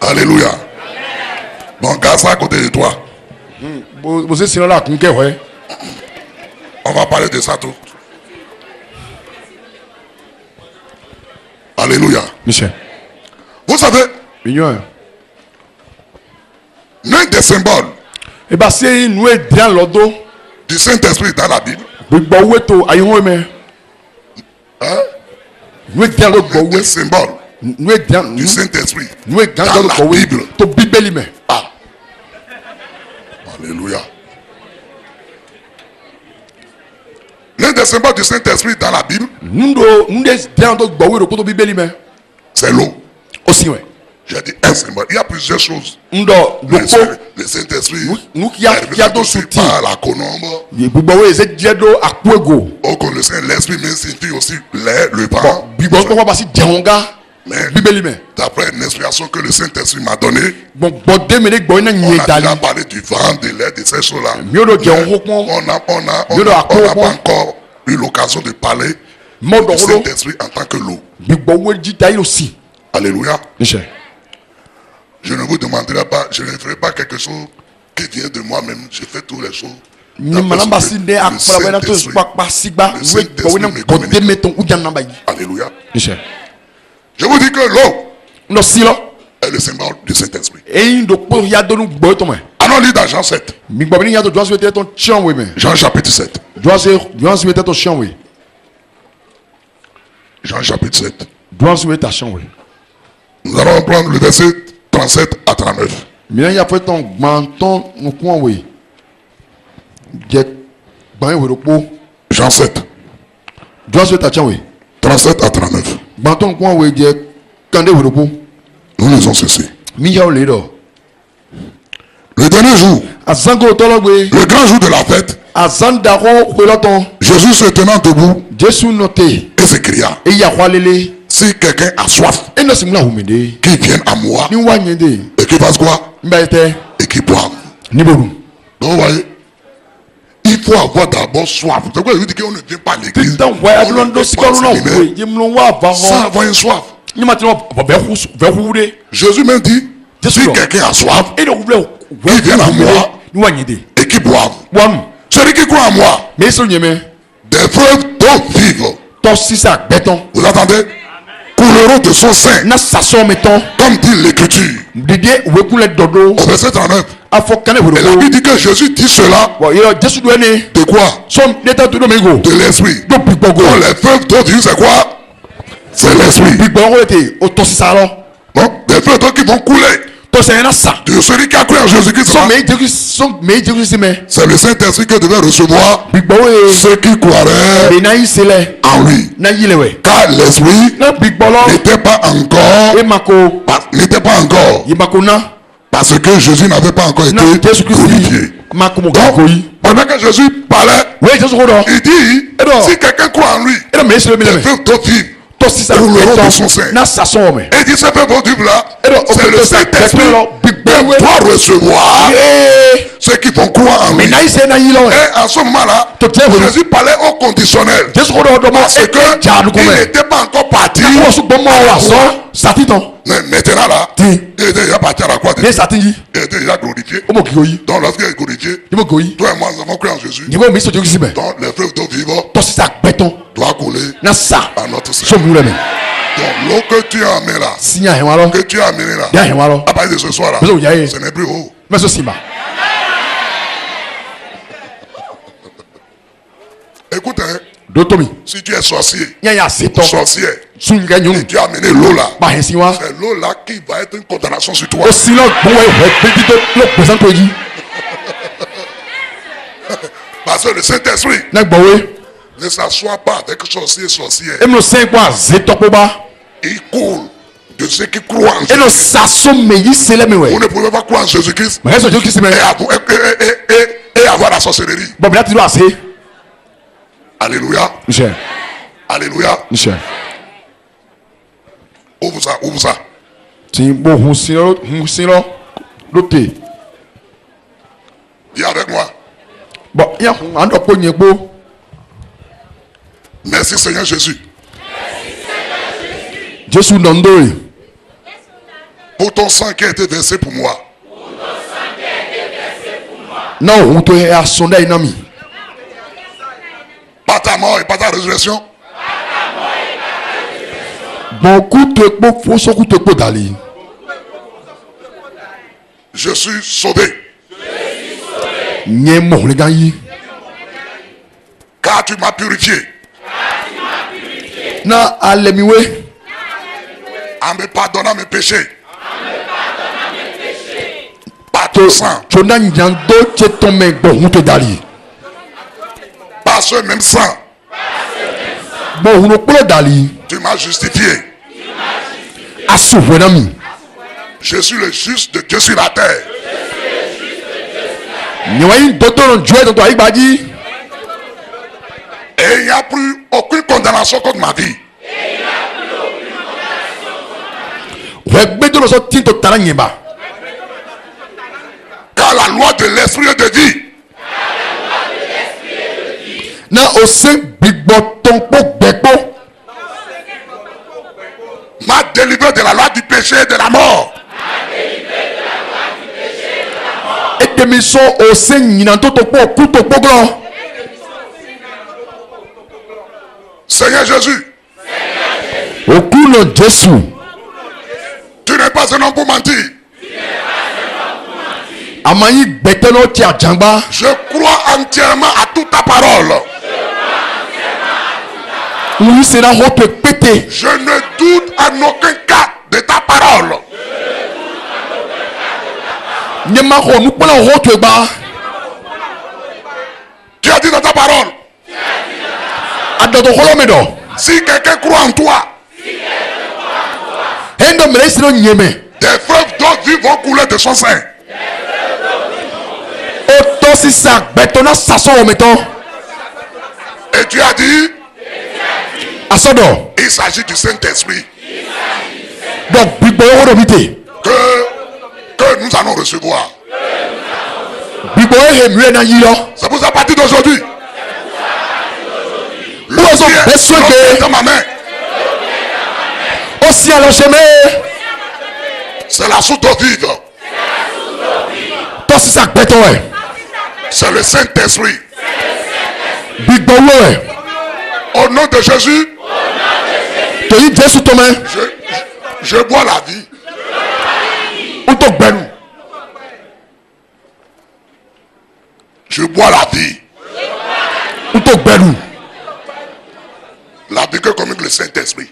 Alléluia. Bon, garde ça à côté de toi. bo se si la kun ke ho e On va parler de ça tout. Alléluia. Michel Vous savez, mignon l'un des symboles e ba se nu e dian lodo du Saint-Esprit dans la Bible, gbogbo we to ayi ho me hein, nu e dian lo l'un gbogbo des symboles nu e dian du Saint-Esprit nu e gan dans lo la gbogbo Bible. to bíbélì me Ah. Alléluia. L'un des symboles du Saint-Esprit dans la Bible, nundo nde dian to gbogbo ro ko to bíbélì me c'est l'eau. o si we J'ai dit un symbole. Il y a plusieurs choses. ndo Le, doko le Saint-Esprit nous qui a représente aussi soutien. par la colombe. gbogbo we se je do akuego Au que le Saint, l'Esprit même signifie aussi l'air, le bon vent. bigbo ko ba si jeun ga Mais bíbélì mẹ́. d'après une inspiration que le Saint-Esprit m'a donnée, gbọ̀ngbọ̀ dẹ́mẹ̀lẹ́ gbọ́ iná on yẹn a dali. déjà parlé du vent, de l'air, de ces choses-là. mi ò lọ jẹun kó pọ́n. On n'a Yo do pas akọrọpọ. encore eu l'occasion de parler mọ́ du dọ̀kọ́dọ̀. Saint-Esprit en tant que l'eau. gbígbọ́ owó jíta yìí ló sì. Alléluia. níṣẹ́. Je ne vous demanderai pas, je ne ferai pas quelque chose qui vient de moi-même. Je fais toutes les choses. ni manamba si de akpala wɛrɛ to kpakpa sigba wɛ gbɔ wɛrɛ gbɔ dɛmɛ tó o jan namba yi. Alléluia. níṣẹ́. Je vous dis que l'eau nɔ si lɔ. est le symbole du Saint-Esprit. eyin do kpɔ yadonu gbɔ tɔmɔ. Allons lire dans Jean 7. mi gbɔ bi ni yàtọ̀ jɔnsi wɛtɛ tɔ tiɲɛ wɛ mɛ. Jean chapitre 7. jɔnsi wɛtɛ tɔ tiɲɛ wɛ. Jean chapitre 7. jɔnsi wɛtɛ tiɲɛ wɛ. Nous allons prendre le verset 37 à 39. minɛn yàtọ̀ tɔn gbàntɔn nukun wɛ. jɛ gbàn wɛrɛ kpó. Jean 7. jɔnsi wɛtɛ tiɲɛ wɛ. 37 à 39. gbàntɔn nukun wɛ jɛ kande wɛrɛ kpó. Nous lisons ceci. mi yà wòle dɔ. Le dernier jour, azango tɔlɔgbe. le grand jour de la fête, azandako wɛlɔtɔn. Jésus se tenant debout Jésus nɔte. et s'écria, eya xɔalele. si quelqu'un a soif, e nɔ simila humede. qu'il vienne à moi ni wa nye de. et qu'il fasse quoi? n bɛ tɛ. Et qu'il boive. niboru. Donc vous voyez, il faut avoir d'abord soif. C'est pourquoi je vous dis qu'on ne vient pas à l'église. titan wɛ On ne adulɔ vient do pas sikalo au na séminaire woe yemlɔ wa va sans hɔn. avoir une soif. ni ma tɛnɛ bɛ hu de. Jésus même dit, Jésus si non. quelqu'un a soif e de wulɛ Il vient à moi. ni wa nye de. et qu'il boive, wam. celui qui croit en moi, mais esu nye mɛ. des fleuves d'eau vive, tɔ sisan gbɛtɔn. vous entendez, couleront de son sein, na sasɔn mi tɔn. comme dit l'écriture. dede wekun lɛ dɔdo. Au verset 39, afɔ kane et la wolo. Bible dit que Jésus dit cela bon yɔrɔ Jésus do ɛni. de quoi? sɔn ne ta to do mi ko. De l'esprit. do bigbɔgo. Donc les fleuves d'eau vive, c'est quoi? C'est l'esprit. bigbɔgo te o tɔ sisan lɔ. Donc des fleuves d'eau qui vont couler tɔsɛn na sa. de celui qui a cru en Jésus-Christ. sɔn mɛ Jésus si mɛ. C'est le Saint-Esprit que devait recevoir bigbɔgo ye. ceux qui croiraient bena yi se lɛ. en lui. na yi lɛ wɛ. Car l'esprit na bigbɔlɔ. n'était pas encore, e ma ko. n'était pas encore, yi ma ko na. parce que Jésus n'avait pas encore na été Jésus glorifié. Christ ma ko mo ka ko Donc, yi. pendant que Jésus parlait, oui Jésus ko dɔn. il dit, Et donc, si quelqu'un croit en lui, e dɔ mɛ e se mi les lɛ mɛ. fleuves d'eau vive. tɔ sisan Rouleront de son gbɛtɔn. sein. na sasɔn mɛ. Et il dit, ces fleuves d'eau vive là, Et donc, c'est au le fait, Saint-Esprit c'est qui doit recevoir ee. ceux qui vont croire en lui. mɛ na yi se na yi lɔ wɛ. Et à ce moment-là, To tell you. Jésus parlait au conditionnel. Jésus ko dɔn dɔn ma Parce que jaadugu il mɛ. n'était pas encore parti. wọ́n sùn gbọ́n mọ́ wa sọ sati tán. Mais maintenant là, Ti. il était déjà parti à la croix. ne sati yi. Il était déjà glorifié. o ma k'i ko yi. Donc lorsqu'il est glorifié, i ma k'o yi. toi et moi nous avons cru en Jésus. nin ko mi sọ jogi si mɛ. Donc les fleuves d'eau vive tɔ sisan gbɛtɔn. doivent couler na sa. à notre sein. so mu lɛ mɛ. Donc l'eau que tu as amenée là, siɲɛ hɛn wa lɔ. que tu as amenée là, y'a hɛn wa lɔ. à partir de ce soir là, Mais on y est. ce n'est plus haut. mɛ so si ma. Écoute, hein, do tomi. si tu es sorcier, y'a y'a se tɔ. sorcière, sun kɛ et ɲun. tu as amené l'eau là, ba hɛn si wa. c'est l'eau là qui va être une condamnation sur toi. o si lɔ gbɔn wa ye pɛti to lɔ pɛsɛn to yi. Parce que le Saint-Esprit na gbɔ we. ne s'assoit pas avec sorcier et sorcière. e mi sɛn kɔ a ze tɔkpɔ ba. Il coule de ceux qui croient en e Jésus. n'o saso mɛ yi se lɛ mi Vous wɛ. ne pouvez pas croire en Jésus-Christ mɛ e sɔ jogi si mɛ. et avoir la sorcellerie. bɔn bila ti do a se. Alléluia. nsɛ Alléluia. nsɛ. Ouvre ça, ouvre ça. ti bo hun si lɔ do te. Viens avec moi. bɔn y'a kun an dɔ ko ɲɛ kpo. Merci Seigneur Jésus. Jésus nɔndo ye. Pour ton sang qui a été versé pour moi. n'a o hun to ye a sɔnda yi na mi. Par ta mort et par ta résurrection. bɔn k'u to ekpo foso k'u to ekpo dali. Je suis sauvé. nye mɔhlegan yi. Car tu m'as purifié. na alɛmiwe. En me pardonnant mes péchés. Par ton sang. tso na nyando tse tɔmɛ gbɔ hun to dali. Par ce même sang. bɔn hun kplɔ dali. Tu m'as justifié. a sufɛ na mi. Je suis le juste de Dieu sur la terre. ɲɛwa yi dɔtɔrɔ jɔ tɔtɔ ayi gbaji. Et il n'y a plus aucune condamnation contre ma vie. Car la loi de l'esprit et de vie m'a délivré de la loi du péché et de la mort. Seigneur Jésus, tu n'es pas un homme pour mentir. Je crois entièrement à toute ta parole. Je ne doute en aucun cas de ta parole. Tu as dit dans ta parole, si quelqu'un croit en toi, des fleuves d'eau vive vont couler de son sein. Et tu as dit, il s'agit du Saint-Esprit que nous allons recevoir. C'est pour ça, à partir d'aujourd'hui, l'eau dans ma main, c'est la source d'eau vive. C'est le Saint-Esprit. Au nom de Jésus, je bois la vie. Je bois la vie. La vie que communique le Saint-Esprit.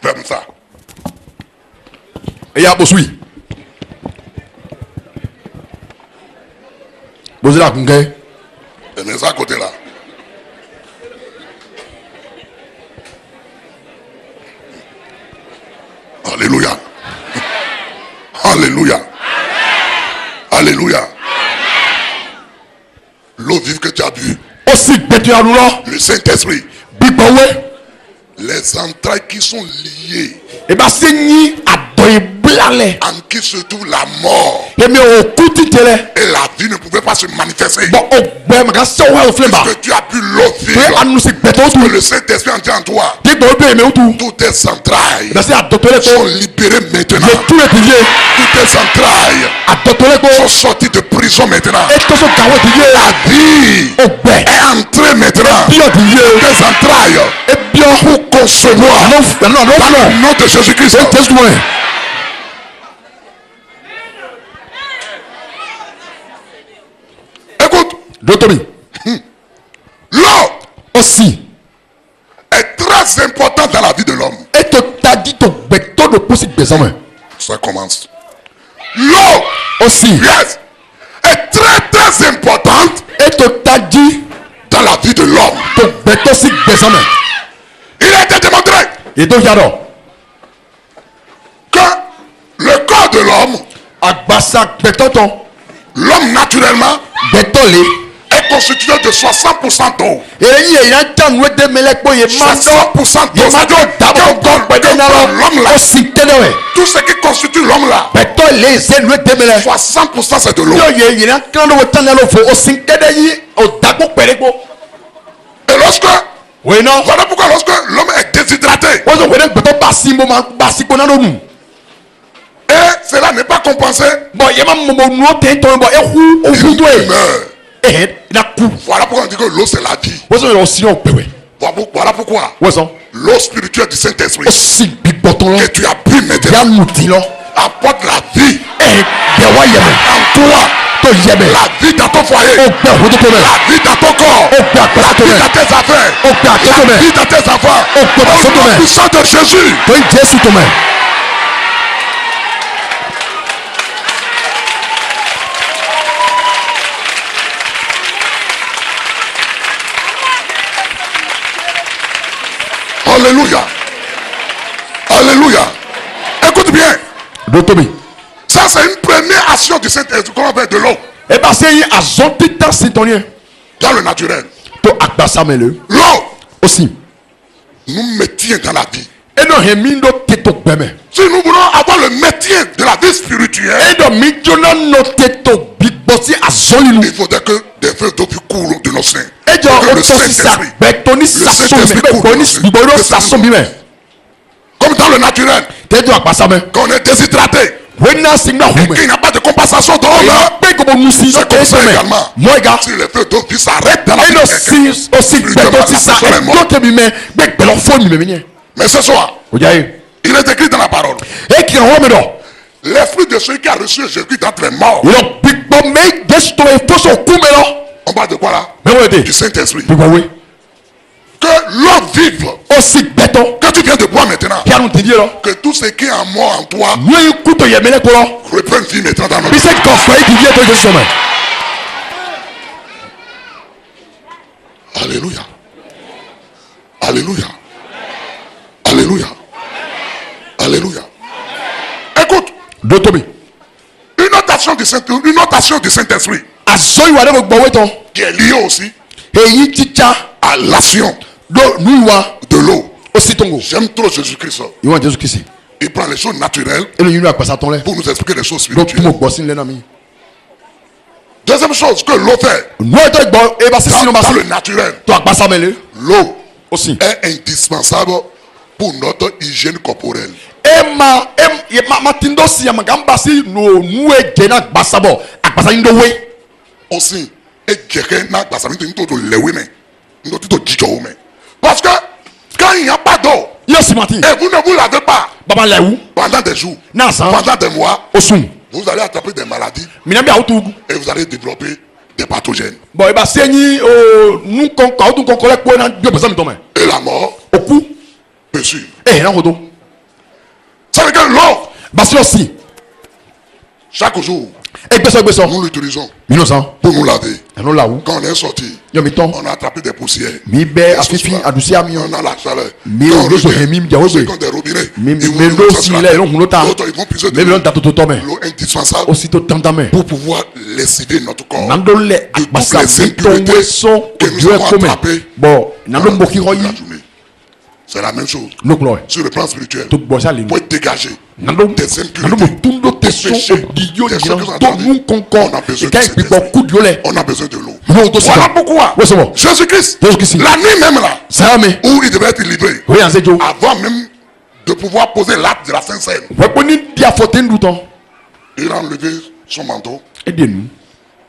Ferme ça. Et à Bosui. Vous êtes là, Et mets ça à côté là. Alléluia. Alléluia. Alléluia. L'eau vive que tu as bu. Le Saint-Esprit. Les entrailles qui sont liées. En qui se trouve la mort. Et la vie ne pouvait pas se manifester. Puisque tu as bu l'eau vive. Que le Saint-Esprit en dit en toi. Toutes tes entrailles sont libérées maintenant. Toutes tes entrailles sont sorties de prison maintenant. La vie est entrée maintenant. Tes entrailles pour concevoir. Dans le nom de Jésus-Christ. Écoute. L'eau aussi est très importante dans la vie de l'homme. Ça commence. L'eau aussi yes, est très très importante dans la vie de l'homme. Il a été démontré que le corps de l'homme naturellement est constitué de 60% d'eau. 60% d'eau. L'homme là, tout ce qui constitue l'homme là, 60% c'est de l'eau. Et lorsque, voilà pourquoi lorsque l'homme est déshydraté, et cela n'est pas compensé, il meurt. Voilà pourquoi on dit que l'eau c'est la vie. Voilà pourquoi l'eau spirituelle du Saint-Esprit que tu as bu maintenant apporte la vie en toi. La vie dans ton foyer, la vie dans ton corps, la vie dans tes affaires, la vie dans tes enfants. Au nom puissant de Jésus. Alléluia. Alléluia. Écoute bien. Ça c'est une première action du Saint-Esprit qu'on appelle de l'eau. Dans le naturel. L'eau aussi nous maintient dans la vie. et non hemindo teto beme Si nous voulons avoir le maintien de la vie spirituelle, et do mijona no teto bigbosi azoli il faudrait que des feux d'eau coulent de nos seins. et do Que o le to si sa Saint-Esprit, betoni saso me Saint-Esprit coule betoni dans biboro le saso mi me comme dans le naturel, te do akpasa me quand on est déshydraté, wena singa et hume qu'il n'y a pas de compensation dans e l'heure, pe ko musi c'est comme ça me également. moi ga Si les feux d'eau s'arrêtent dans la e vie no de quelqu'un, si o si beto si sa e do te mi me be pelo fo mi me ni mais ce soir, o jaye il est écrit dans la parole, e ki ho me do l'esprit de celui qui a reçu Jésus d'entre les morts. yo bigbo me gesto e fo so kume lo On parle de quoi là? me wo de Du Saint-Esprit. bigbo we Que l'eau vive o si beto que tu viens de boire maintenant, ki anu tedi lo que tout ce qui est en moi en toi nwe kuto ye mele ko lo reprenne vie maintenant dans notre bi se ko fo e di vie to je so me Alléluia. Alléluia. Alléluia. Alléluia. Écoute, do to mi une autre action du Saint-Esprit azoyi wa de ko gbo we ton qui est liée aussi eyi chicha à l'action do nuwa de l'eau. o si tongo J'aime trop Jésus-Christ. iwa Jesus Christ Il prend les choses naturelles e lo yinu akpasa ton le pour nous expliquer les choses do tumo spirituelles. gbo sin le na mi Deuxième chose que l'eau fait nu e to gbo e ba si sinu ba dans si le naturel, to akpasa mele l'eau aussi est indispensable pour notre hygiène corporelle. ma tindo si ya magamba si no nu e je na akpasa bo akpasa ndo we Aussi, et quelqu'un n'a pas ça, mais tu dois le mais tu dois dire mais parce que quand il n'y a pas d'eau yo si mati et vous ne vous lavez pas baba lewu pendant des jours, na san pendant des mois, osum vous allez attraper des maladies mina bi autu et vous allez développer des pathogènes. bo e ba senyi o nu kon ka autu kon kole po na bi basa mi to me Et la mort oku peut suivre. e na hodo Ça veut dire que l'eau, ba si aussi chaque jour, e gbeso nous l'utilisons mino san pour nous laver. eno lawu Quand on est sorti, yo mi ton on a attrapé des poussières. mi be afifi adusi ami On a la chaleur. Mi Quand on odo so revient, hemi mi jawo ceux gbe. qui ont des robinets, mi ils vont me nous do mettre si sur la le tête. no hunu ta L'autre, ils vont puiser de me l'eau. lo dato to to me L'eau indispensable o si to tanta me pour pouvoir lessiver notre corps. nando le de toutes akpasa les mi to impuretés we so que o nous ju e avons ko me attrapées bo nando mo ki dans hoyi la journée. C'est la même chose no klo sur le plan spirituel. to gbo sa le Pour être dégagé nando des nando mo impuretés, tundo des te so péchés, o di yo des ni choses que nous to avons nu dit. konko On a besoin e de kai cet pi esprit. ku dio le On a besoin de l'eau. no to Voilà sa pourquoi we so mo Jésus-Christ, Jésus-Christ. la nuit même là, sa me où il devait être livré, we an sejo avant même de pouvoir poser l'acte de la Sainte Seine, we ko ni dia foten du ton il a enlevé son manteau e de nu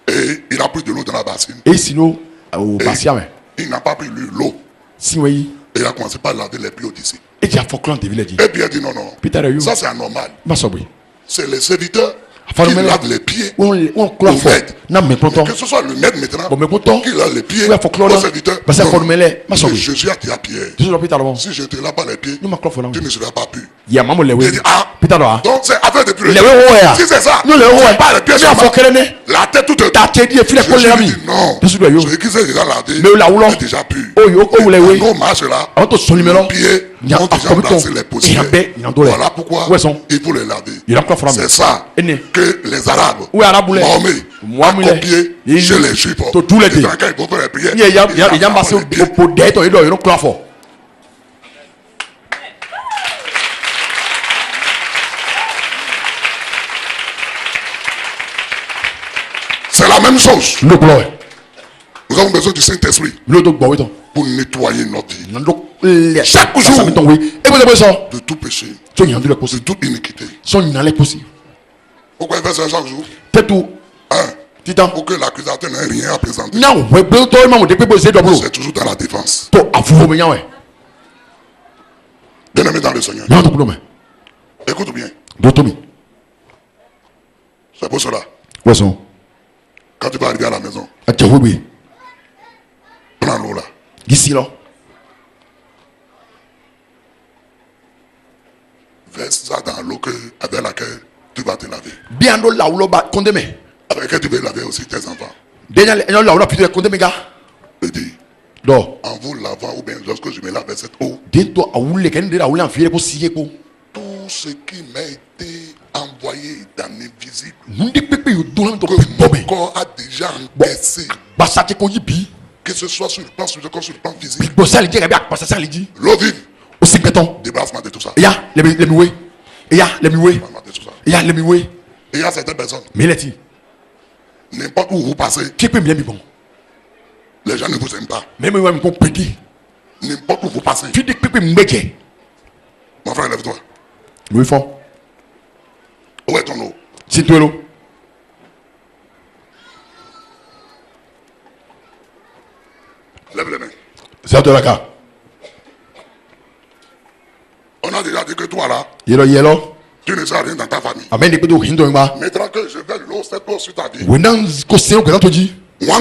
et il a pris de l'eau dans la bassine. e sino o basia me Il n'a pas pris l'eau si we yi et il a commencé par laver les pieds aux disciples. e ti afọ klan te village Et puis il a dit non, non, Peter ayu ça c'est anormal. ma so we C'est les serviteurs Afin qui de me- lavent les pieds. on klo afọ na me tonton Que ce soit le maître maintenant Bon, mais pourtant, qui lave les pieds oui, faut que l'on aux a- serviteurs. parce que Non, faut le mêler, ma mais soeur. Jésus a dit à Pierre, Jesus lo Peter lo si je te lave pas les pieds, ni ma klo fo na tu ne seras pas pu. ya mamo lewe Il dit, ah, Peter lo a donc c'est affaire de pureté. lewe wo ya Si c'est ça, no lewe wo c'est ya pas les pieds mi seulement. afọ kere ne La tête toute. ta te di e file ko le Jésus mi dit non. Jesus lo yo Celui qui s'est déjà lavé Mais la oulon. est déjà pu. Oh, yo, oh, lewe. Nos marches là, awon to so ni me lo nos pieds Nya ont déjà afọ bi embrassé ton les e poussières. ya be nya do le Voilà pourquoi we son il faut les laver. il a klo fo na C'est ça Ene. que les Arabes Oui, Arabes, les- Mahomet Mohamed, a copié les- chez les Juifs. to tous les Et deux. quand ils vont faire les prières, ni e ya ils ya lavent mbase les pieds. o po de to e do yo no klo afọ C'est la même chose. no klo e Nous avons besoin du Saint-Esprit no to gbo we ton pour nettoyer notre vie nando le Chaque jour. sa mi ton we e bo so de tout péché, so nya do le ko de si toute iniquité. so nya le ko si Pourquoi il fait ça chaque jour? tetu Hein? titan Pour que l'accusateur n'ait rien à présenter. nya we gbe to ma mo de pe bo se do bro C'est toujours dans la défense. to afuwo me nya we Bien aimé dans le Seigneur. nya to bro me Écoute bien. do to mi C'est pour cela. we so Quand tu vas arriver à la maison, a je we be prends l'eau là. gisi lo Verse ça dans l'eau avec laquelle tu vas te laver. bien do la ulo ba konde me Avec laquelle tu vas laver aussi tes enfants. denya le la ulo pito konde me ga Je dis, do en vous lavant ou bien lorsque je me lave avec cette eau, de to awule ken de la ulo an fiere ko siye ko tout ce qui m'a été envoyé dans l'invisible, nundi pepe yo do la to que pe mon bobe corps a déjà encaissé, ba sa te ko yibi Que ce soit sur le plan spirituel comme sur le plan physique. L'eau vive. Débarrassement de tout ça. Il y a certaines personnes. N'importe où vous passez. Les gens ne vous aiment pas. N'importe où vous passez. Mon frère, lève-toi. Oui, fort. Où est ton eau? Si tu es l'eau. Lève les mains. C'est de la carte. On a déjà dit que toi là, Yellow. tu ne sais rien dans ta famille. Amen. Maintenant que je vais l'eau, cette eau sur ta vie. On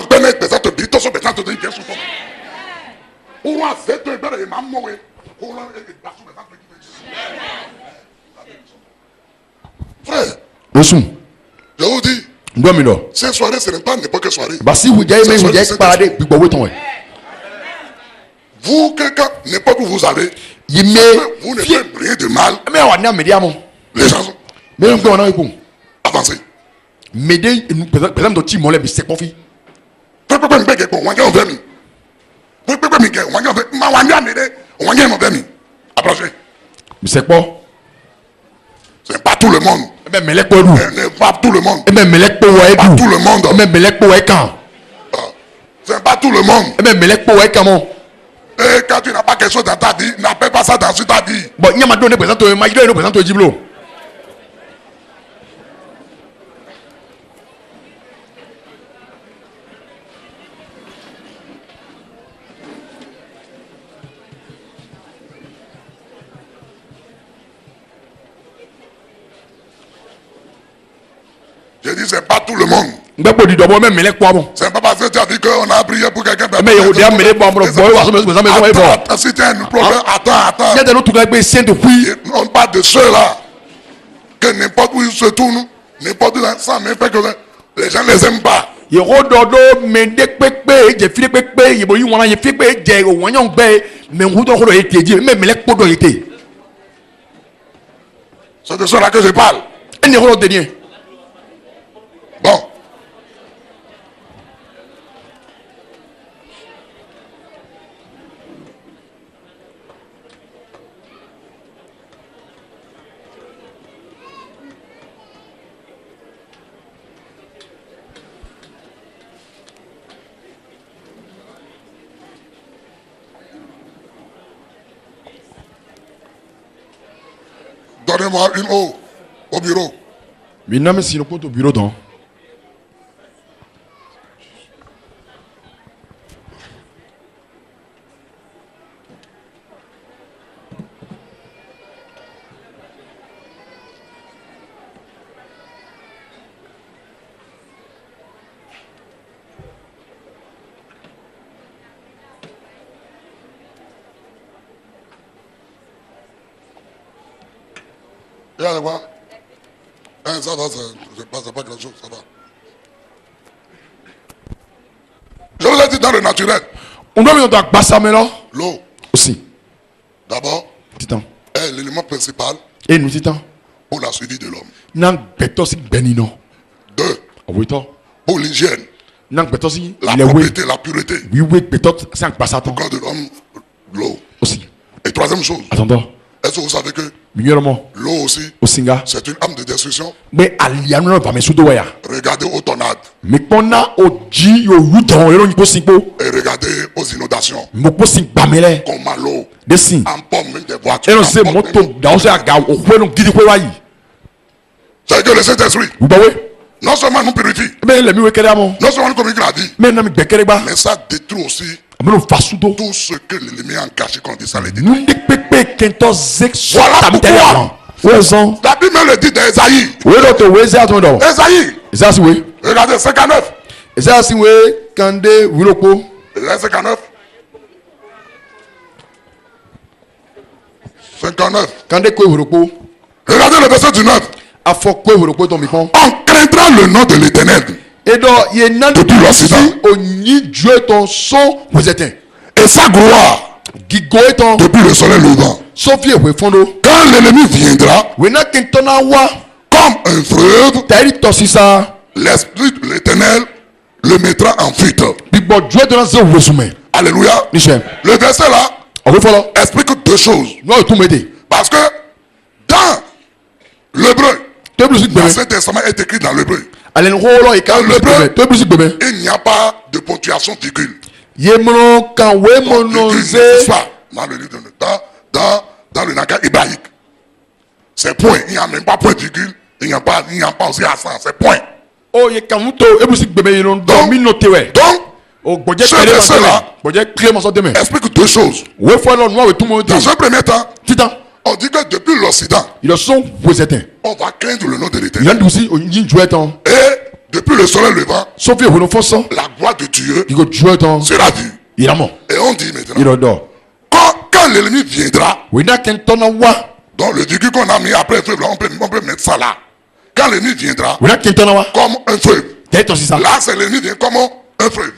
connaît des autres bits, sur des autres bien souvent. On va faire des belles et maman. Frère, je vous dis, cette soirée, ce n'est pas n'importe quelle soirée. Vous, quelqu'un, n'importe où vous allez, vous ne faites rien de mal. Les gens sont avancés. C'est quoi? C'est pas tout le monde. Mais pas tout le monde. Pas tout le monde. C'est pas tout le monde. Et quand tu n'as pas quelque chose dans ta vie, n'appelle pas ça dans ta vie. Bon, il y a ma donné présente, Djiblo. Je dis, c'est pas tout le monde. C'est pas parce que tu as dit qu'on a prié pour quelqu'un. Mais il y a attends, si tu as un problème, attends. On parle de ceux-là. Que n'importe où ils se tournent, n'importe où ça me fait que les gens ne les aiment pas. C'est de ceux-là que je parle. Bon. Donnez-moi une eau au bureau. Mais non, mais si le compte au bureau, donc. Regardez quoi? Ça va, c'est pas grand chose, ça va. Je vous ai dit dans le naturel. On doit mettre l'eau. Aussi. D'abord, Titan. est l'élément principal et nous titan pour la survie de l'homme. Deux. Pour l'hygiène. La propreté, la pureté. Le corps de l'homme, l'eau. Aussi. Et troisième chose. Attends. Est-ce que vous savez que l'eau aussi, c'est une arme de destruction? Regardez aux tornades. Et regardez aux inondations. Comment l'eau emporte même des voitures. C'est que le Saint-Esprit, non seulement nous purifie, non seulement nous communique la vie, mais ça détruit aussi tout ce que l'ennemi a caché quand il s'allait dire. Voilà pourquoi la Bible le dit d'Esaïe. Esaïe, regardez 59. Esaïe 59. Regardez le verset du 9. On craindra le nom de l'Éternel depuis l'Occident. Et sa gloire depuis le soleil levant. Quand l'ennemi viendra comme un fleuve, l'esprit de l'Éternel le mettra en fuite. Alléluia. Le verset là explique deux choses. Parce que dans l'hébreu, l'Ancien Testament est écrit dans l'hébreu. Dans l'hébreu, il n'y a pas de ponctuation virgule. Dans le livre dans le langage hébraïque. C'est point. Il n'y a même pas point virgule. Il n'y a pas aussi accent. C'est point. Donc, ce verset-là explique deux choses. Dans un premier temps, on dit que depuis l'Occident, on va craindre le nom de l'Éternel. Et depuis le soleil levant, la gloire de Dieu sera vue. Et on dit maintenant, quand l'ennemi viendra, donc le virgule qu'on a mis après le feu, on peut mettre ça là. Quand l'ennemi viendra, comme un feu. Là, c'est l'ennemi vient comme un feu.